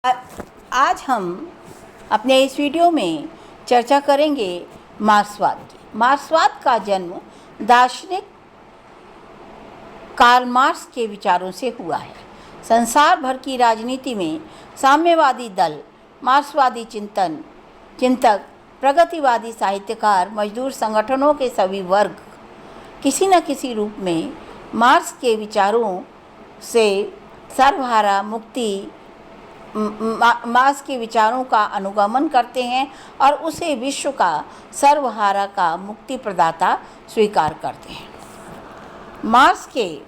आज हम अपने इस वीडियो में चर्चा करेंगे मार्क्सवाद की। मार्क्सवाद का जन्म दार्शनिक कार्ल मार्क्स के विचारों से हुआ है। संसार भर की राजनीति में साम्यवादी दल, मार्क्सवादी चिंतक, प्रगतिवादी साहित्यकार, मजदूर संगठनों के सभी वर्ग किसी न किसी रूप में मार्क्स के विचारों से सर्वहारा मुक्ति मार्क्स के विचारों का अनुगमन करते हैं और उसे विश्व का सर्वहारा का मुक्ति प्रदाता स्वीकार करते हैं। मार्क्स के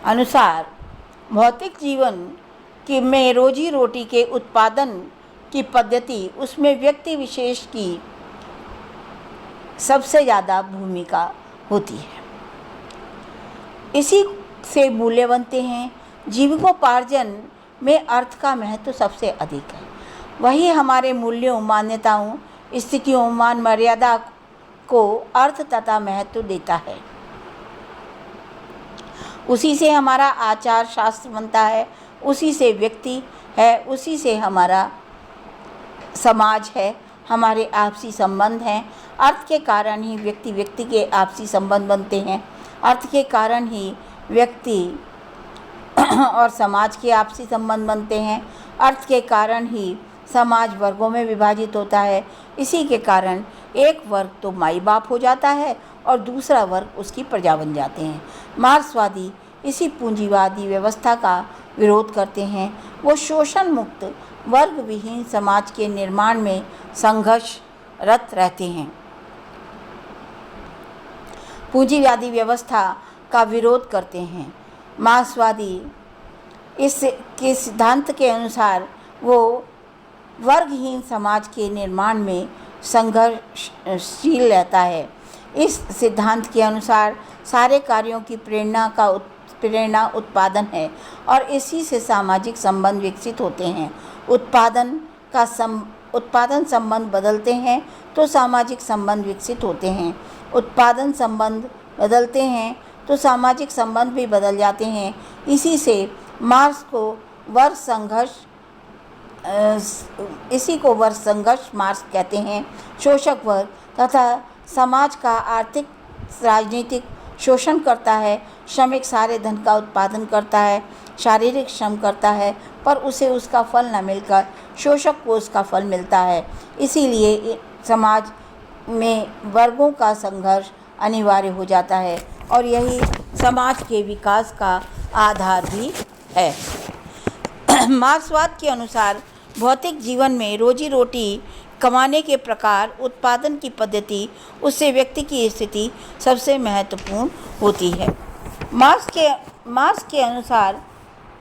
अनुसार भौतिक जीवन में रोजी रोटी के उत्पादन की पद्धति, उसमें व्यक्ति विशेष की सबसे ज़्यादा भूमिका होती है। इसी से मूल्य बनते हैं। जीविकोपार्जन में अर्थ का महत्व सबसे अधिक है। वही हमारे मूल्यों, मान्यताओं, स्थितियों, मान मर्यादा को अर्थ तथा महत्व देता है। उसी से हमारा आचार शास्त्र बनता है, उसी से व्यक्ति है, उसी से हमारा समाज है, हमारे आपसी संबंध हैं। अर्थ के कारण ही व्यक्ति के आपसी संबंध बनते हैं। अर्थ के कारण ही व्यक्ति और समाज के आपसी संबंध बनते हैं। अर्थ के कारण ही समाज वर्गों में विभाजित होता है। इसी के कारण एक वर्ग तो माई बाप हो जाता है और दूसरा वर्ग उसकी प्रजा बन जाते हैं। मार्क्सवादी इसी पूंजीवादी व्यवस्था का विरोध करते हैं। वो शोषण मुक्त वर्ग विहीन समाज के निर्माण में संघर्षरत रहते हैं। पूंजीवादी व्यवस्था का विरोध करते हैं। मार्क्सवादी इस के सिद्धांत के अनुसार वो वर्गहीन समाज के निर्माण में संघर्षशील रहता है। इस सिद्धांत के अनुसार सारे कार्यों की प्रेरणा उत्पादन है और इसी से सामाजिक संबंध विकसित होते हैं। उत्पादन संबंध बदलते हैं तो सामाजिक संबंध विकसित होते हैं। उत्पादन संबंध बदलते हैं तो सामाजिक संबंध भी बदल जाते हैं। इसी को वर्ग संघर्ष मार्क्स कहते हैं। शोषक वर्ग तथा समाज का आर्थिक राजनीतिक शोषण करता है। श्रमिक सारे धन का उत्पादन करता है, शारीरिक श्रम करता है, पर उसे उसका फल न मिलकर शोषक को उसका फल मिलता है। इसीलिए समाज में वर्गों का संघर्ष अनिवार्य हो जाता है और यही समाज के विकास का आधार भी है। मार्क्सवाद के अनुसार भौतिक जीवन में रोजी रोटी कमाने के प्रकार, उत्पादन की पद्धति, उससे व्यक्ति की स्थिति सबसे महत्वपूर्ण होती है। मार्क्स के अनुसार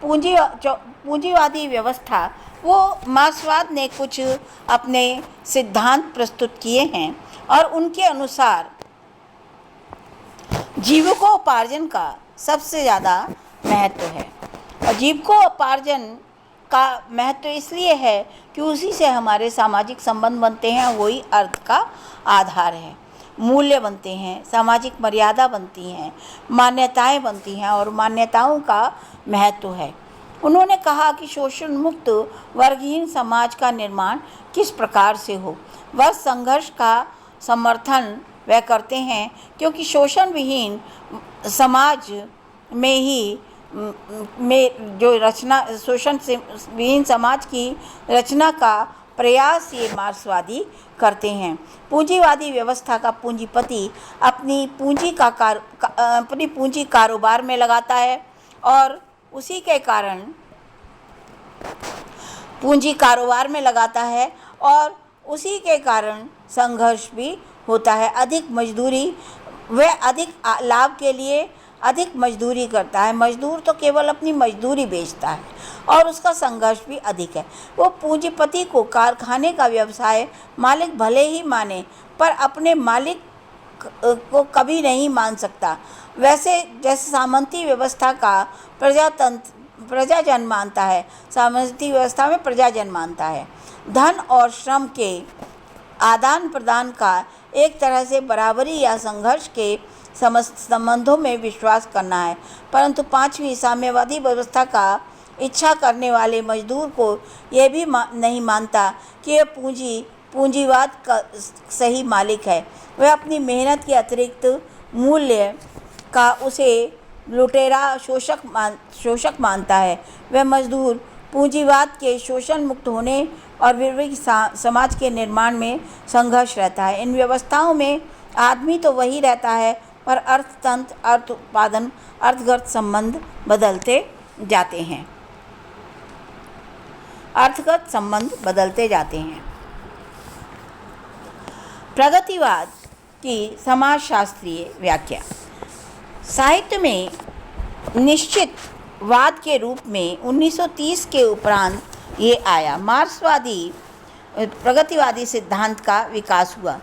पूंजीवादी व्यवस्था, वो मार्क्सवाद ने कुछ अपने सिद्धांत प्रस्तुत किए हैं और उनके अनुसार जीविकोपार्जन का सबसे ज़्यादा महत्व है। और जीविकोपार्जन का महत्व इसलिए है कि उसी से हमारे सामाजिक संबंध बनते हैं, वही अर्थ का आधार है। मूल्य बनते हैं, सामाजिक मर्यादा बनती हैं, मान्यताएं बनती हैं और मान्यताओं का महत्व है। उन्होंने कहा कि शोषण मुक्त वर्गहीन समाज का निर्माण किस प्रकार से हो। वह संघर्ष का समर्थन वह करते हैं क्योंकि शोषण विहीन समाज शोषण से विहीन समाज की रचना का प्रयास ये मार्क्सवादी करते हैं। पूंजीवादी व्यवस्था का पूंजीपति अपनी पूंजी कारोबार में लगाता है और उसी के कारण संघर्ष भी होता है। अधिक मजदूरी, वह अधिक लाभ के लिए अधिक मजदूरी करता है। मजदूर तो केवल अपनी मजदूरी बेचता है और उसका संघर्ष भी अधिक है। वो पूंजीपति को कारखाने का व्यवसाय मालिक भले ही माने, पर अपने मालिक को कभी नहीं मान सकता। जैसे सामंती व्यवस्था का प्रजाजन मानता है, सामंती व्यवस्था में प्रजाजन मानता है। धन और श्रम के आदान प्रदान का एक तरह से बराबरी या संघर्ष के संबंधों में विश्वास करना है। परंतु पांचवी साम्यवादी व्यवस्था का इच्छा करने वाले मजदूर को यह भी नहीं मानता कि यह पूंजीवाद का सही मालिक है। वह अपनी मेहनत के अतिरिक्त मूल्य का उसे लुटेरा शोषक मानता है। वह मजदूर पूंजीवाद के शोषण मुक्त होने और विवेक समाज के निर्माण में संघर्ष रहता है। इन व्यवस्थाओं में आदमी तो वही रहता है, पर अर्थतंत्र, अर्थ उत्पादन, अर्थगत संबंध बदलते जाते हैं। अर्थगत संबंध बदलते जाते हैं। प्रगतिवाद की समाजशास्त्रीय व्याख्या। साहित्य में निश्चित वाद के रूप में 1930 के उपरांत ये आया। मार्क्सवादी प्रगतिवादी सिद्धांत का विकास हुआ।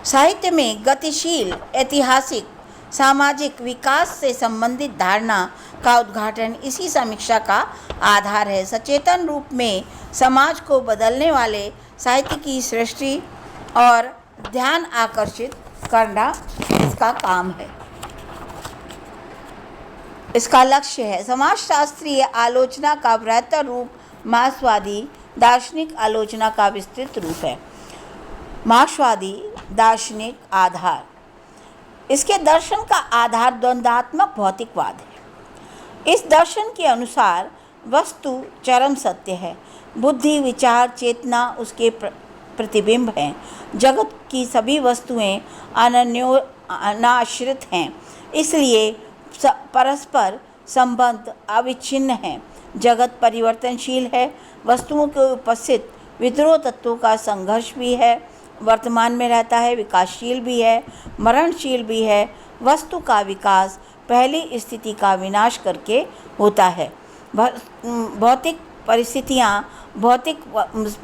साहित्य में गतिशील ऐतिहासिक सामाजिक विकास से संबंधित धारणा का उद्घाटन इसी समीक्षा का आधार है। सचेतन रूप में समाज को बदलने वाले साहित्य की सृष्टि और ध्यान आकर्षित करना इसका काम है, इसका लक्ष्य है। समाजशास्त्रीय आलोचना का बृहत्तर रूप मार्क्सवादी दार्शनिक आलोचना का विस्तृत रूप है। मार्क्सवादी दार्शनिक आधार। इसके दर्शन का आधार द्वंद्वात्मक भौतिकवाद है। इस दर्शन के अनुसार वस्तु चरम सत्य है, बुद्धि, विचार, चेतना उसके प्रतिबिंब हैं। जगत की सभी वस्तुएं अनाश्रित हैं, इसलिए परस्पर संबंध अविच्छिन्न हैं। जगत परिवर्तनशील है, वस्तुओं के उपस्थित विद्रोह तत्वों का संघर्ष भी है, वर्तमान में रहता है, विकासशील भी है, मरणशील भी है। वस्तु का विकास पहली स्थिति का विनाश करके होता है। भौतिक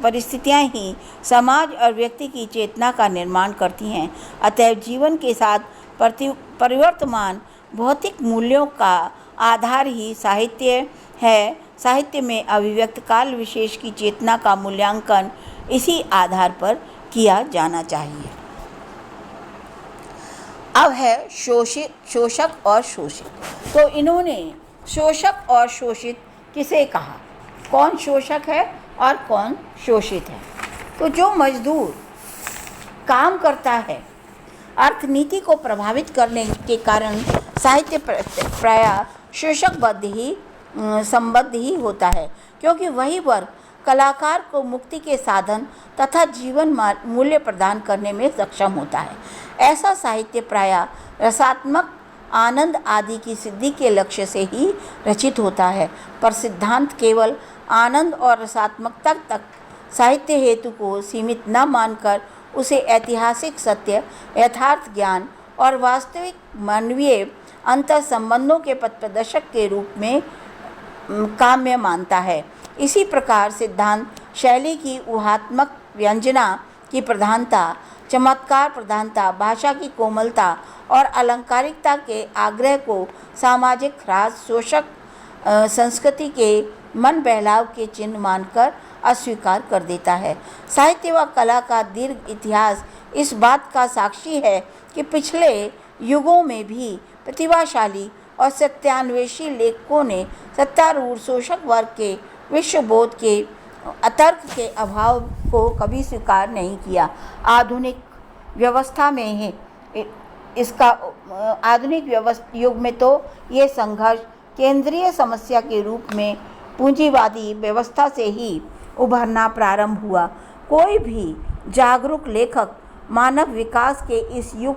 परिस्थितियाँ ही समाज और व्यक्ति की चेतना का निर्माण करती हैं। अतएव जीवन के साथ परिवर्तमान भौतिक मूल्यों का आधार ही साहित्य है। साहित्य में अभिव्यक्त काल विशेष की चेतना का मूल्यांकन इसी आधार पर किया जाना चाहिए। अब है शोषक और शोषित। तो इन्होंने शोषक और शोषित किसे कहा, कौन शोषक है और कौन शोषित है। तो जो मजदूर काम करता है, अर्थनीति को प्रभावित करने के कारण साहित्य प्रायः संबद्ध ही होता है, क्योंकि वही वर्ग कलाकार को मुक्ति के साधन तथा जीवन मूल्य प्रदान करने में सक्षम होता है। ऐसा साहित्य प्रायः रसात्मक आनंद आदि की सिद्धि के लक्ष्य से ही रचित होता है, पर सिद्धांत केवल आनंद और रसात्मकता तक साहित्य हेतु को सीमित न मानकर उसे ऐतिहासिक सत्य, यथार्थ ज्ञान और वास्तविक मानवीय अंतर संबंधों के पथप्रदर्शक के रूप में काम्य मानता है। इसी प्रकार सिद्धांत शैली की ऊहात्मक व्यंजना की प्रधानता, चमत्कार प्रधानता, भाषा की कोमलता और अलंकारिकता के आग्रह को सामाजिक ह्रास, शोषक संस्कृति के मन बहलाव के चिन्ह मानकर अस्वीकार कर देता है। साहित्य व कला का दीर्घ इतिहास इस बात का साक्षी है कि पिछले युगों में भी प्रतिभाशाली और सत्यान्वेषी लेखकों ने सत्तारूढ़ शोषक वर्ग के विश्वबोध के अतर्क के अभाव को कभी स्वीकार नहीं किया। आधुनिक व्यवस्था में है इसका युग में तो ये संघर्ष केंद्रीय समस्या के रूप में पूंजीवादी व्यवस्था से ही उभरना प्रारंभ हुआ। कोई भी जागरूक लेखक मानव विकास के इस युग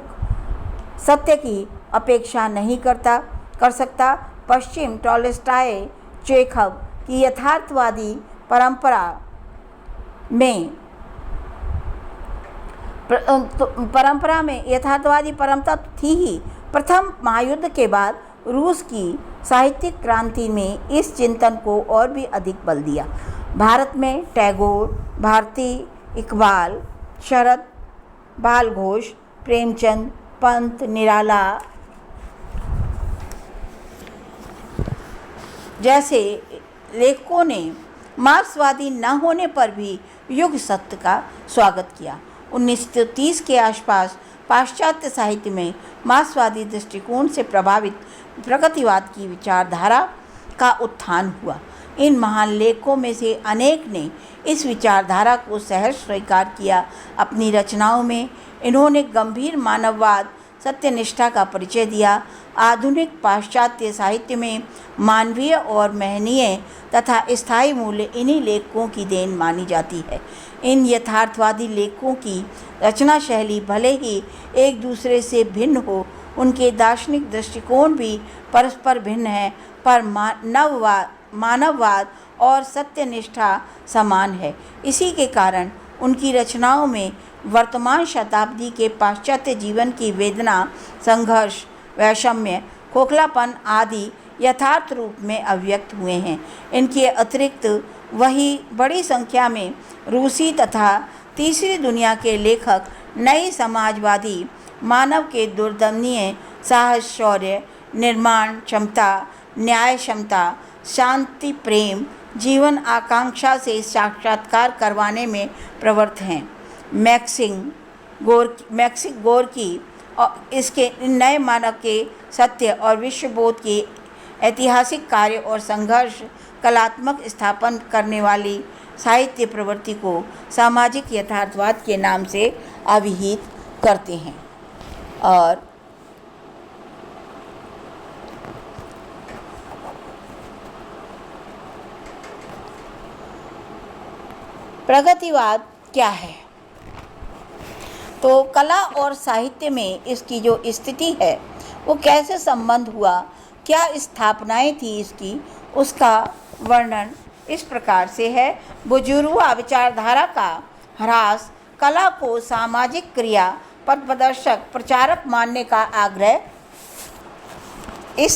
सत्य की अपेक्षा नहीं कर सकता। पश्चिम टॉलस्टॉय, चेखव की यथार्थवादी परंपरा में यथार्थवादी परंपरा थी ही। प्रथम महायुद्ध के बाद रूस की साहित्यिक क्रांति में इस चिंतन को और भी अधिक बल दिया। भारत में टैगोर, भारती, इकबाल, शरद, बाल घोष, प्रेमचंद, पंत, निराला जैसे लेखकों ने मार्क्सवादी न होने पर भी युग सत्य का स्वागत किया। 1930 के आसपास पाश्चात्य साहित्य में मार्क्सवादी दृष्टिकोण से प्रभावित प्रगतिवाद की विचारधारा का उत्थान हुआ। इन महान लेखकों में से अनेक ने इस विचारधारा को सहर्ष स्वीकार किया। अपनी रचनाओं में इन्होंने गंभीर मानववाद, सत्यनिष्ठा का परिचय दिया। आधुनिक पाश्चात्य साहित्य में मानवीय और महनीय तथा स्थायी मूल्य इन्हीं लेखकों की देन मानी जाती है। इन यथार्थवादी लेखकों की रचना शैली भले ही एक दूसरे से भिन्न हो, उनके दार्शनिक दृष्टिकोण भी परस्पर भिन्न हैं, पर मानववाद और सत्यनिष्ठा समान है। इसी के कारण उनकी रचनाओं में वर्तमान शताब्दी के पाश्चात्य जीवन की वेदना, संघर्ष, वैषम्य, खोखलापन आदि यथार्थ रूप में अभिव्यक्त हुए हैं। इनके अतिरिक्त वही बड़ी संख्या में रूसी तथा तीसरी दुनिया के लेखक नई समाजवादी मानव के दुर्दमनीय साहस, शौर्य, निर्माण क्षमता, न्याय क्षमता, शांति, प्रेम, जीवन आकांक्षा से साक्षात्कार करवाने में प्रवृत्त हैं। मैक्सिम गोर्की और इसके नए मानव के सत्य और विश्वबोध के ऐतिहासिक कार्य और संघर्ष कलात्मक स्थापन करने वाली साहित्य प्रवृत्ति को सामाजिक यथार्थवाद के नाम से अभिहित करते हैं। और प्रगतिवाद क्या है? तो कला और साहित्य में इसकी जो स्थिति है वो कैसे संबंध हुआ, क्या स्थापनाएं थी इसकी, उसका वर्णन इस प्रकार से है। बुर्जुआ विचारधारा का ह्रास, कला को सामाजिक क्रिया, पथ प्रदर्शक, प्रचारक मानने का आग्रह इस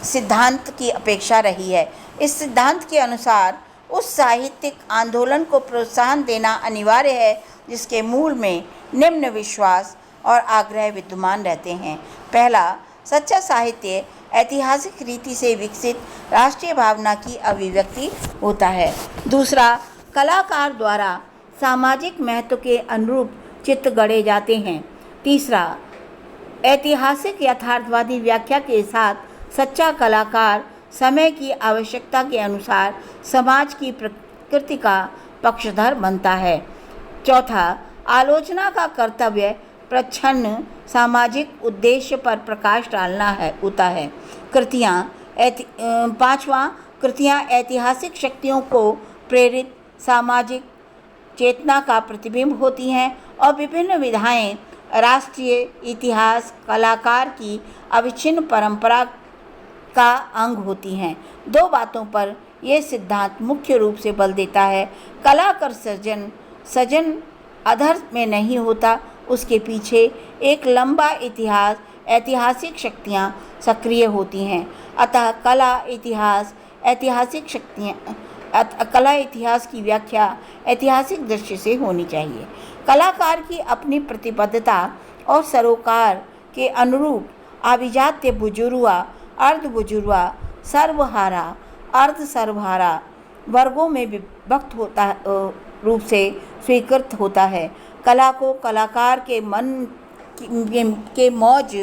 सिद्धांत की अपेक्षा रही है। इस सिद्धांत के अनुसार उस साहित्यिक आंदोलन को प्रोत्साहन देना अनिवार्य है जिसके मूल में निम्न विश्वास और आग्रह विद्यमान रहते हैं। पहला, सच्चा साहित्य ऐतिहासिक रीति से विकसित राष्ट्रीय भावना की अभिव्यक्ति होता है। दूसरा, कलाकार द्वारा सामाजिक महत्व के अनुरूप चित्र गढ़े जाते हैं। तीसरा, ऐतिहासिक यथार्थवादी व्याख्या के साथ सच्चा कलाकार समय की आवश्यकता के अनुसार समाज की प्रकृति का पक्षधर बनता है। चौथा, आलोचना का कर्तव्य प्रच्छन्न सामाजिक उद्देश्य पर प्रकाश डालना होता है। पांचवा, कृतियाँ ऐतिहासिक शक्तियों को प्रेरित सामाजिक चेतना का प्रतिबिंब होती हैं और विभिन्न विधाएं राष्ट्रीय इतिहास कलाकार की अविच्छिन्न परंपरा का अंग होती हैं। दो बातों पर यह सिद्धांत मुख्य रूप से बल देता है। कला कर सृजन अधर में नहीं होता, उसके पीछे एक लंबा इतिहास, ऐतिहासिक शक्तियाँ सक्रिय होती हैं। अतः कला इतिहास की व्याख्या ऐतिहासिक दृष्टि से होनी चाहिए। कलाकार की अपनी प्रतिबद्धता और सरोकार के अनुरूप अभिजात्य बुर्जुआ, अर्ध बुर्जुआ, सर्वहारा, अर्ध सर्वहारा वर्गों में विभक्त होता रूप से स्वीकृत होता है। कला को कलाकार के मन के मौज,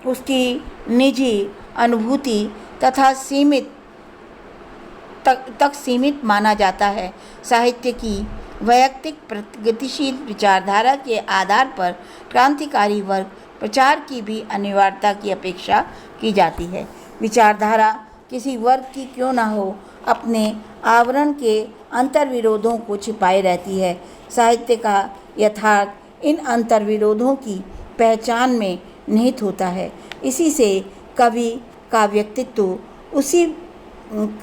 उसकी निजी अनुभूति तथा सीमित माना जाता है। साहित्य की वैयक्तिक प्रगतिशील विचारधारा के आधार पर क्रांतिकारी वर्ग प्रचार की भी अनिवार्यता की अपेक्षा की जाती है। विचारधारा किसी वर्ग की क्यों न हो, अपने आवरण के अंतर्विरोधों को छिपाए रहती है। साहित्य का यथार्थ इन अंतर्विरोधों की पहचान में निहित होता है। इसी से कवि का व्यक्तित्व उसी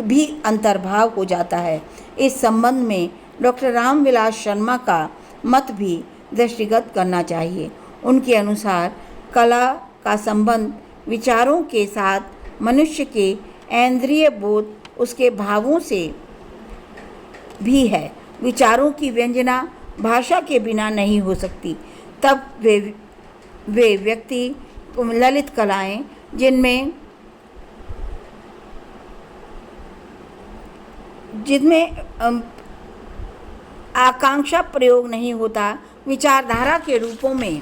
भी अंतर्भाव हो जाता है। इस संबंध में डॉक्टर रामविलास शर्मा का मत भी दृष्टिगत करना चाहिए। उनके अनुसार कला का संबंध विचारों के साथ मनुष्य के इंद्रिय बोध, उसके भावों से भी है। विचारों की व्यंजना भाषा के बिना नहीं हो सकती। तब वे व्यक्ति ललित कलाएं जिनमें आकांक्षा प्रयोग नहीं होता, विचारधारा के रूपों में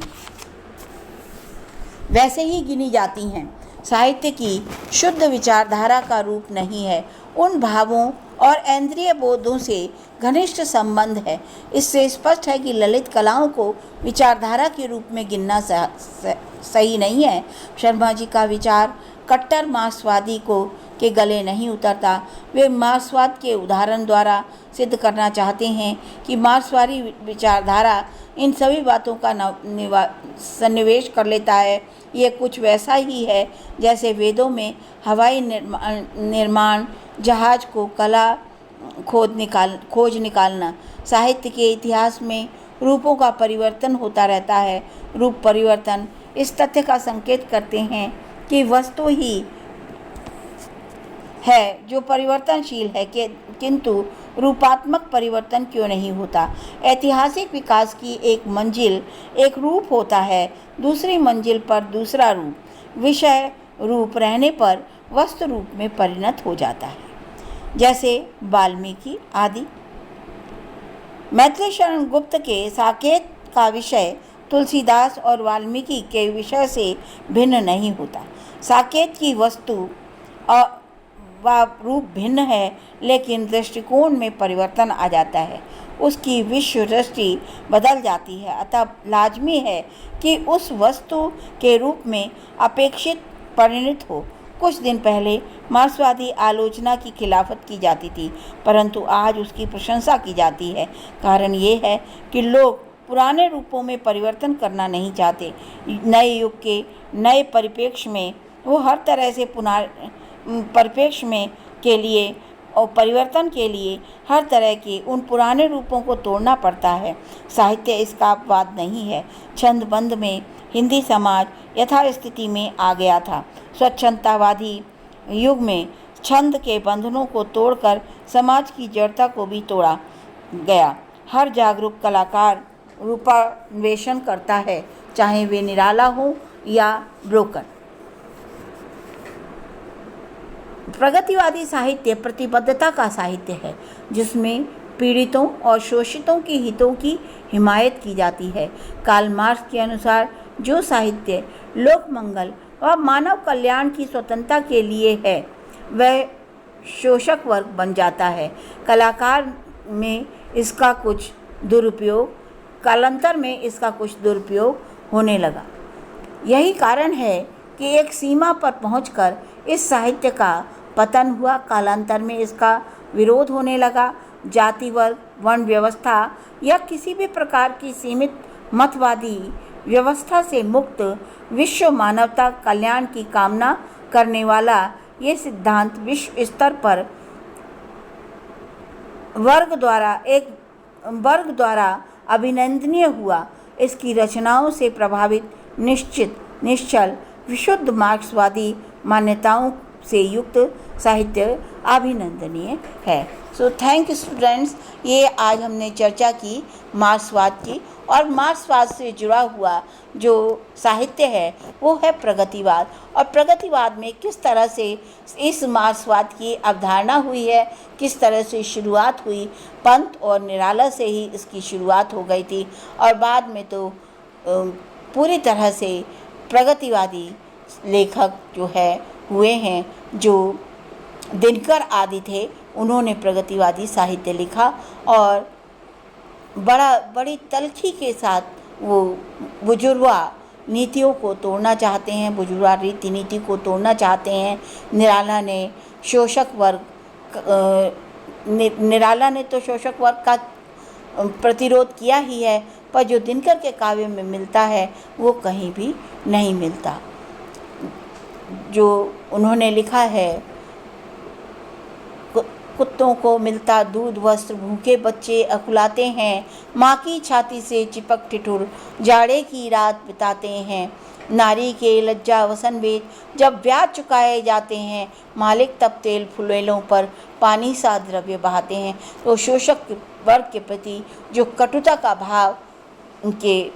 वैसे ही गिनी जाती हैं। साहित्य की शुद्ध विचारधारा का रूप नहीं है। उन भावों और इंद्रिय बोधों से घनिष्ठ संबंध है। इससे स्पष्ट है कि ललित कलाओं को विचारधारा के रूप में गिनना सही नहीं है। शर्मा जी का विचार कट्टर मार्क्सवादी को के गले नहीं उतरता। वे मार्क्सवाद के उदाहरण द्वारा सिद्ध करना चाहते हैं कि मार्क्सवादी विचारधारा इन सभी बातों का सन्निवेश कर लेता है। ये कुछ वैसा ही है जैसे वेदों में हवाई निर्माण, जहाज को कला खोज निकालना। साहित्य के इतिहास में रूपों का परिवर्तन होता रहता है। रूप परिवर्तन इस तथ्य का संकेत करते हैं कि वस्तु ही है जो परिवर्तनशील है, किंतु रूपात्मक परिवर्तन क्यों नहीं होता। ऐतिहासिक विकास की एक मंजिल एक रूप होता है, दूसरी मंजिल पर दूसरा रूप विषय रूप रहने पर वस्तु रूप में परिणत हो जाता है, जैसे वाल्मीकि आदि। मैथिली शरण गुप्त के साकेत का विषय तुलसीदास और वाल्मीकि के विषय से भिन्न नहीं होता। साकेत की वस्तु व रूप भिन्न है, लेकिन दृष्टिकोण में परिवर्तन आ जाता है, उसकी विश्व दृष्टि बदल जाती है। अतः लाजमी है कि उस वस्तु के रूप में अपेक्षित परिणत हो। कुछ दिन पहले मार्क्सवादी आलोचना की खिलाफत की जाती थी, परंतु आज उसकी प्रशंसा की जाती है। कारण ये है कि लोग पुराने रूपों में परिवर्तन करना नहीं चाहते। नए युग के नए परिप्रेक्ष्य में वो हर तरह से परिप्रेक्ष्य में के लिए और परिवर्तन के लिए हर तरह के उन पुराने रूपों को तोड़ना पड़ता है। साहित्य इसका अपवाद नहीं है। छंदबंद में हिंदी समाज यथास्थिति में आ गया था। स्वच्छंदतावादी युग में छंद के बंधनों को तोड़कर समाज की जड़ता को भी तोड़ा गया। हर जागरूक कलाकार रूपान्वेषण करता है, चाहे वे निराला हो या ब्रोकन। प्रगतिवादी साहित्य प्रतिबद्धता का साहित्य है, जिसमें पीड़ितों और शोषितों के हितों की हिमायत की जाती है। कार्ल मार्क्स के अनुसार जो साहित्य लोक मंगल व मानव कल्याण की स्वतंत्रता के लिए है, वह शोषक वर्ग बन जाता है। कलाकार में इसका कुछ दुरुपयोग कालांतर में इसका कुछ दुरुपयोग होने लगा। यही कारण है कि एक सीमा पर पहुंचकर इस साहित्य का पतन हुआ। कालांतर में इसका विरोध होने लगा। जाति वर्ग वर्ण व्यवस्था या किसी भी प्रकार की सीमित मतवादी व्यवस्था से मुक्त विश्व मानवता कल्याण की कामना करने वाला ये सिद्धांत विश्व स्तर पर वर्ग द्वारा अभिनंदनीय हुआ। इसकी रचनाओं से प्रभावित निश्चल विशुद्ध मार्क्सवादी मान्यताओं से युक्त साहित्य अभिनंदनीय है। So thank you students. ये आज हमने चर्चा की मार्क्सवाद की, और मार्क्सवाद से जुड़ा हुआ जो साहित्य है वो है प्रगतिवाद। और प्रगतिवाद में किस तरह से इस मार्क्सवाद की अवधारणा हुई है, किस तरह से शुरुआत हुई। पंत और निराला से ही इसकी शुरुआत हो गई थी, और बाद में तो पूरी तरह से प्रगतिवादी लेखक जो है हुए हैं। जो दिनकर आदि थे, उन्होंने प्रगतिवादी साहित्य लिखा और बड़ी तल्खी के साथ वो बुजुर्गा नीतियों को तोड़ना चाहते हैं, बुजुर्गा रीति नीति को तोड़ना चाहते हैं। निराला ने तो शोषक वर्ग का प्रतिरोध किया ही है, पर जो दिनकर के काव्य में मिलता है वो कहीं भी नहीं मिलता। जो उन्होंने लिखा है, कुत्तों को मिलता दूध वस्त्र, भूखे बच्चे अकुलाते हैं, माँ की छाती से चिपक ठिठुर जाड़े की रात बिताते हैं। नारी के लज्जा वसन वेद जब ब्याज चुकाए जाते हैं, मालिक तब तेल फुलेलों पर पानी सा द्रव्य बहाते हैं। तो शोषक वर्ग के प्रति जो कटुता का भाव उनके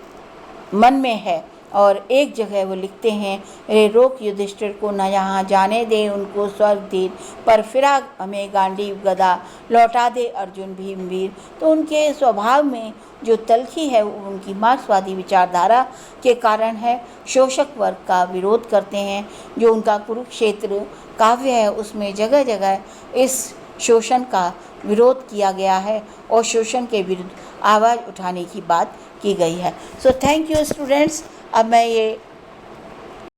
मन में है, और एक जगह वो लिखते हैं, रे रोक युधिष्ठिर को न यहाँ जाने दे, उनको स्वर्ग दे, पर फिरा हमें गांडीव गदा, लौटा दे अर्जुन भीमवीर। तो उनके स्वभाव में जो तल्खी है वो उनकी मार्क्सवादी विचारधारा के कारण है। शोषक वर्ग का विरोध करते हैं। जो उनका कुरुक्षेत्र काव्य है उसमें जगह जगह इस शोषण का विरोध किया गया है और शोषण के विरुद्ध आवाज़ उठाने की बात की गई है। So thank you students. अब मैं ये